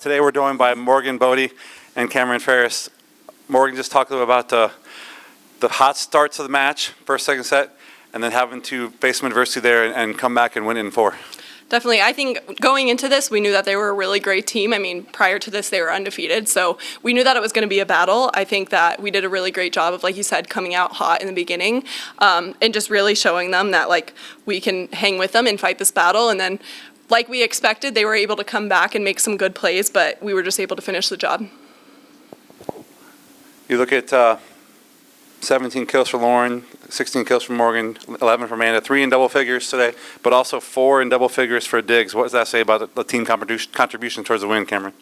Today we're joined by Morgan Bodie and Cameron Ferris. Morgan, just talk a little about the hot starts of the match, first, second set, and then having to face some adversity there and come back and win it in 4. Definitely. I think going into this, we knew that they were a really great team. I mean, prior to this, they were undefeated. So we knew that it was going to be a battle. I think that we did a really great job of, like you said, coming out hot in the beginning and just really showing them that, like, we can hang with them and fight this battle. And then, like we expected, they were able to come back and make some good plays, but we were just able to finish the job. You look at 17 kills for Lauren, 16 kills for Morgan, 11 for Amanda, 3 in double figures today, but also 4 in double figures for Diggs. What does that say about the team contribution towards the win, Cameron?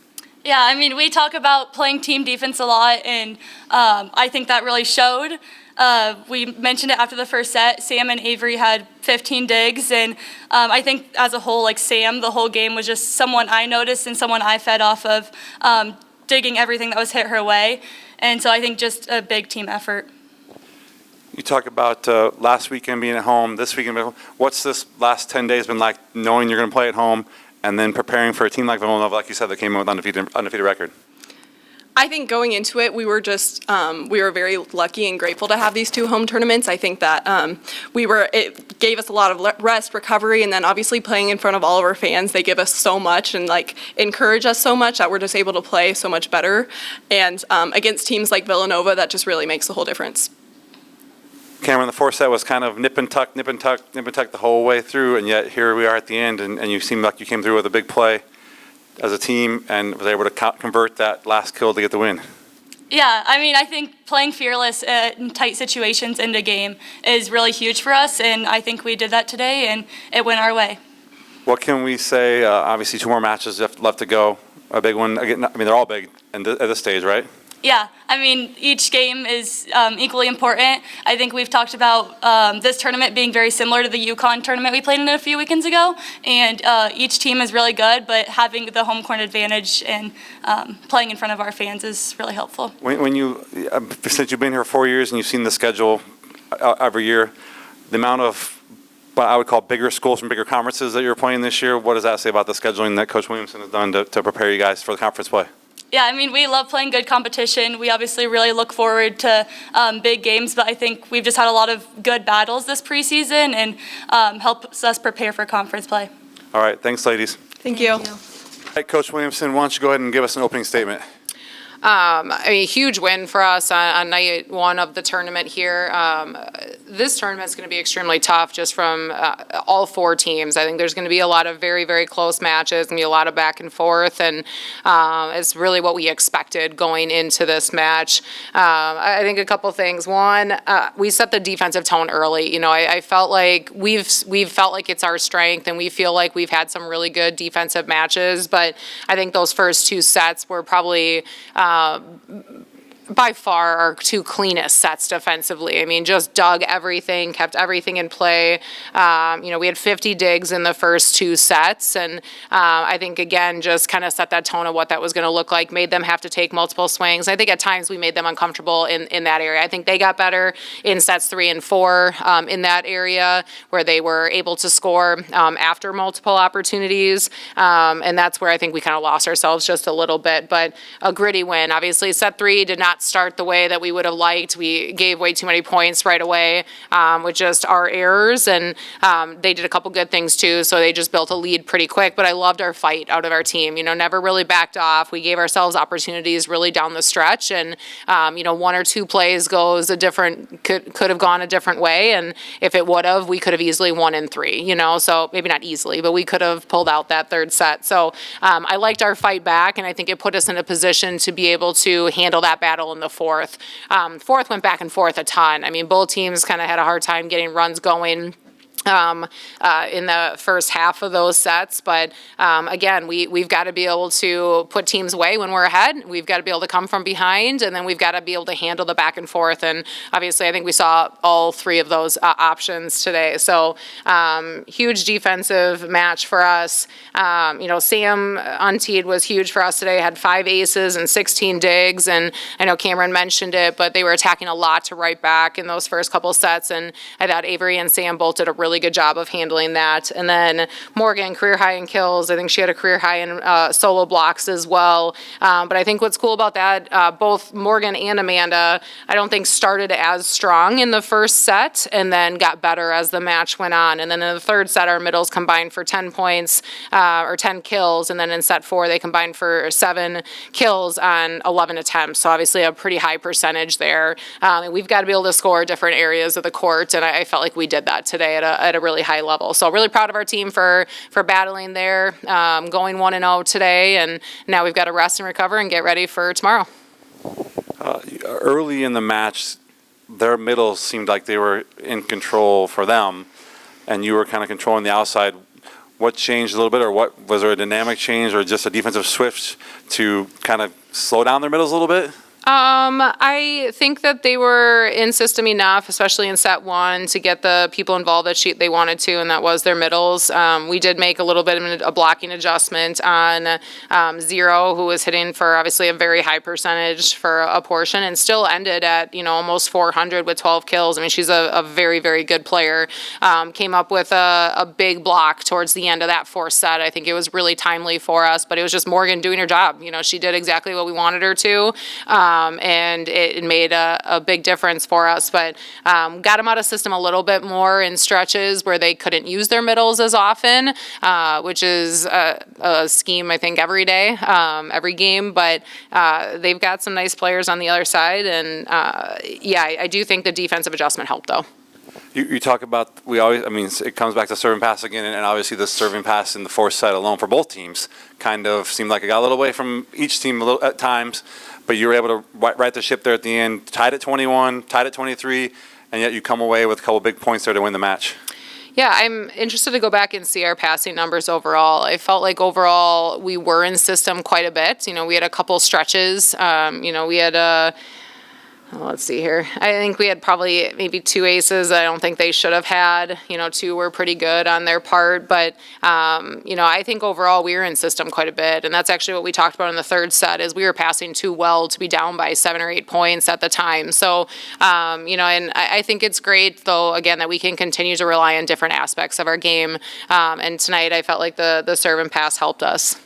Yeah, I mean, we talk about playing team defense a lot, and I think that really showed. We mentioned it after the first set. Sam and Avery had 15 digs, and I think as a whole, like Sam, the whole game was just someone I noticed and someone I fed off of, digging everything that was hit her way. And so I think just a big team effort. You talk about last weekend being at home, this weekend being at home. What's this last 10 days been like, knowing you're going to play at home and then preparing for a team like Villanova, like you said, that came in with undefeated record? I think going into it, we were just we were very lucky and grateful to have these 2 home tournaments. I think that it gave us a lot of rest, recovery, and then obviously playing in front of all of our fans, they give us so much and like encourage us so much that we're just able to play so much better. And against teams like Villanova, that just really makes a whole difference. Cameron, the 4th set was kind of nip and tuck the whole way through, and yet here we are at the end, and you seem like you came through with a big play as a team and was able to convert that last kill to get the win. Yeah, I mean, I think playing fearless in tight situations in the game is really huge for us, and I think we did that today, and it went our way. What can we say? Obviously, 2 more matches left to go. A big one. Again, I mean, they're all big at this stage, right? Yeah, I mean, each game is equally important. I think we've talked about this tournament being very similar to the UConn tournament we played in a few weekends ago, and each team is really good, but having the home court advantage and playing in front of our fans is really helpful. When you, since you've been here 4 years and you've seen the schedule every year, the amount of what I would call bigger schools from bigger conferences that you're playing this year, what does that say about the scheduling that Coach Williamson has done to prepare you guys for the conference play? Yeah, I mean, we love playing good competition. We obviously really look forward to big games, but I think we've just had a lot of good battles this preseason and helps us prepare for conference play. All right, thanks, ladies. Thank you. All right, Coach Williamson, why don't you go ahead and give us an opening statement? I mean, huge win for us on night 1 of the tournament here. This tournament is going to be extremely tough just from all 4 teams. I think there's going to be a lot of very, very close matches, and be a lot of back and forth, and it's really what we expected going into this match. I think a couple things. One, we set the defensive tone early. You know, I felt like we've felt like it's our strength, and we feel like we've had some really good defensive matches, but I think those first 2 sets were probably by far our 2 cleanest sets defensively. I mean, just dug everything, kept everything in play. We had 50 digs in the first 2 sets, and I think, again, just kind of set that tone of what that was going to look like, made them have to take multiple swings. I think at times we made them uncomfortable in that area. I think they got better in sets 3 and 4 in that area where they were able to score after multiple opportunities, and that's where I think we kind of lost ourselves just a little bit, but a gritty win. Obviously, set 3 did not start the way that we would have liked. We gave way too many points right away with just our errors, and they did a couple good things too, so they just built a lead pretty quick, but I loved our fight out of our team. You know, never really backed off. We gave ourselves opportunities really down the stretch, and 1 or 2 plays could have gone a different way, and if it would have, we could have easily won in 3, so maybe not easily, but we could have pulled out that 3rd set. So I liked our fight back, and I think it put us in a position to be able to handle that battle in the 4th. 4th went back and forth a ton. I mean, both teams kind of had a hard time getting runs going in the first half of those sets. But again, we've got to be able to put teams away when we're ahead. We've got to be able to come from behind, and then we've got to be able to handle the back and forth. And obviously, I think we saw all three of those options today. So huge defensive match for us. Sam Unteed was huge for us today. Had 5 aces and 16 digs, and I know Cameron mentioned it, but they were attacking a lot to right back in those first couple sets. And I thought Avery and Sam both did a really really good job of handling that. And then Morgan, career high in kills. I think she had a career high in solo blocks as well. But I think what's cool about that, both Morgan and Amanda, I don't think started as strong in the first set and then got better as the match went on. And then in the third set, our middles combined for 10 points or 10 kills. And then in set 4, they combined for 7 kills on 11 attempts. So obviously a pretty high percentage there. And we've got to be able to score different areas of the court. And I felt like we did that today at a really high level. So really proud of our team for battling there, going 1-0 today. And now we've got to rest and recover and get ready for tomorrow. Early in the match, their middles seemed like they were in control for them, and you were kind of controlling the outside. What changed a little bit, or what was there a dynamic change, or just a defensive switch to kind of slow down their middles a little bit? I think that they were in system enough, especially in set 1, to get the people involved that they wanted to, and that was their middles. We did make a little bit of a blocking adjustment on Zero, who was hitting for obviously a very high percentage for a portion, and still ended at almost 400 with 12 kills. I mean, she's a very, very good player. Came up with a big block towards the end of that 4th set. I think it was really timely for us, but it was just Morgan doing her job. She did exactly what we wanted her to. And it made a big difference for us. But got them out of system a little bit more in stretches where they couldn't use their middles as often, which is a scheme, I think, every day, every game. But they've got some nice players on the other side. And, I do think the defensive adjustment helped, though. You talk about, it comes back to serve and pass again, and obviously the serve and pass in the 4th set alone for both teams kind of seemed like it got a little away from each team a little at times, but you were able to right the ship there at the end, tied at 21, tied at 23, and yet you come away with a couple big points there to win the match. Yeah, I'm interested to go back and see our passing numbers overall. I felt like overall we were in system quite a bit. We had a couple stretches. We had let's see here. I think we had probably maybe 2 aces I don't think they should have had. 2 were pretty good on their part. But, I think overall we were in system quite a bit. And that's actually what we talked about in the 3rd set is we were passing too well to be down by 7 or 8 points at the time. So, and I think it's great, though, again, that we can continue to rely on different aspects of our game. And tonight I felt like the serve and pass helped us.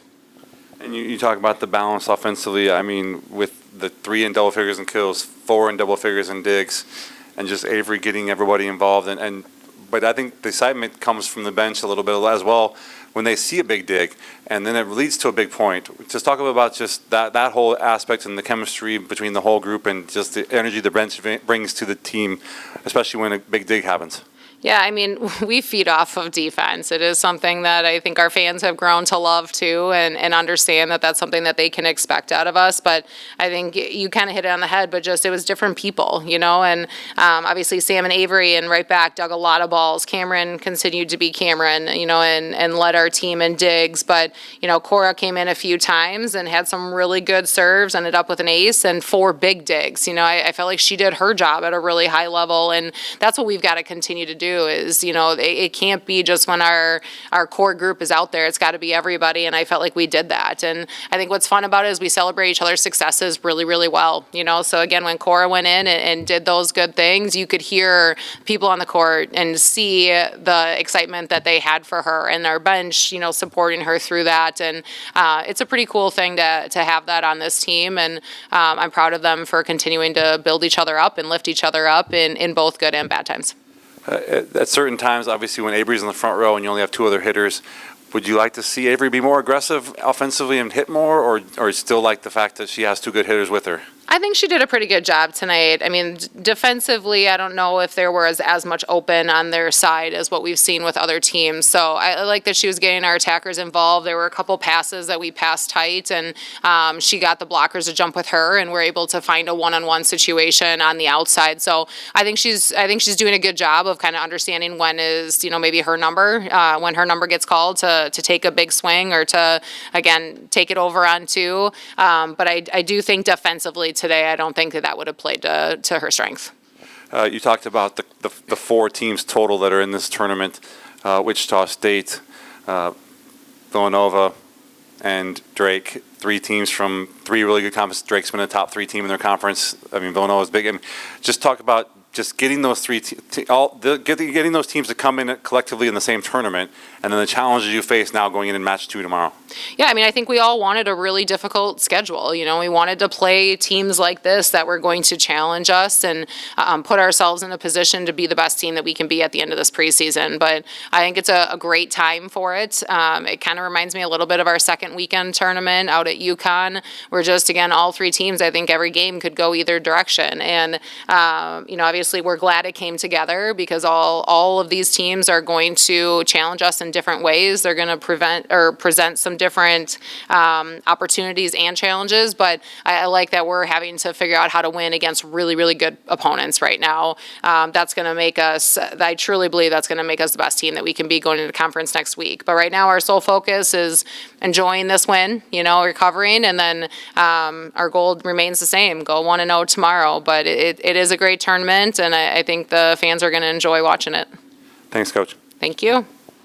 And you talk about the balance offensively. I mean, with the 3 in double figures in kills, 4 in double figures in digs, and just Avery getting everybody involved. But I think the excitement comes from the bench a little bit as well when they see a big dig, and then it leads to a big point. Just talk about just that whole aspect and the chemistry between the whole group and just the energy the bench brings to the team, especially when a big dig happens. Yeah, I mean, we feed off of defense. It is something that I think our fans have grown to love too, and understand that that's something that they can expect out of us. But I think you kind of hit it on the head, but just it was different people, and obviously Sam and Avery and right back dug a lot of balls. Cameron continued to be Cameron, and led our team in digs. But, Cora came in a few times and had some really good serves, ended up with an ace and 4 big digs. I felt like she did her job at a really high level, and that's what we've got to continue to do. Is it can't be just when our core group is out there. It's got to be everybody, and I felt like we did that. And I think what's fun about it is we celebrate each other's successes really, really well. So again, when Cora went in and did those good things, you could hear people on the court and see the excitement that they had for her, and our bench supporting her through that. And it's a pretty cool thing to have that on this team, and I'm proud of them for continuing to build each other up and lift each other up in both good and bad times. At certain times, obviously, when Avery's in the front row and you only have 2 other hitters, would you like to see Avery be more aggressive offensively and hit more, or still like the fact that she has 2 good hitters with her? I think she did a pretty good job tonight. I mean, defensively, I don't know if there was as much open on their side as what we've seen with other teams. So I like that she was getting our attackers involved. There were a couple passes that we passed tight, and she got the blockers to jump with her, and we're able to find a one-on-one situation on the outside. So I think she's doing a good job of kind of understanding when is maybe her number, when her number gets called to take a big swing or to again take it over on 2. But I do think defensively today, I don't think that would have played to her strength. You talked about the 4 teams total that are in this tournament: Wichita State, Villanova, and Drake. 3 teams from 3 really good conferences. Drake's been a top 3 team in their conference. I mean, Villanova's big. I mean, just talk about just getting those getting those teams to come in collectively in the same tournament, and then the challenges you face now going in match 2 tomorrow? Yeah, I mean, I think we all wanted a really difficult schedule. You know, we wanted to play teams like this that were going to challenge us and put ourselves in a position to be the best team that we can be at the end of this preseason. But I think it's a great time for it. It kind of reminds me a little bit of our second weekend tournament out at UConn, where just, again, all 3 teams, I think every game could go either direction. And, you know, obviously we're glad it came together because all of these teams are going to challenge us in different ways. They're going to present some different opportunities and challenges, but I like that we're having to figure out how to win against really, really good opponents right now. That's going to make us, I truly believe that's going to make us the best team that we can be going into conference next week. But right now our sole focus is enjoying this win, you know, recovering, and then our goal remains the same, go 1-0 tomorrow. But it is a great tournament, and I think the fans are going to enjoy watching it. Thanks, Coach. Thank you.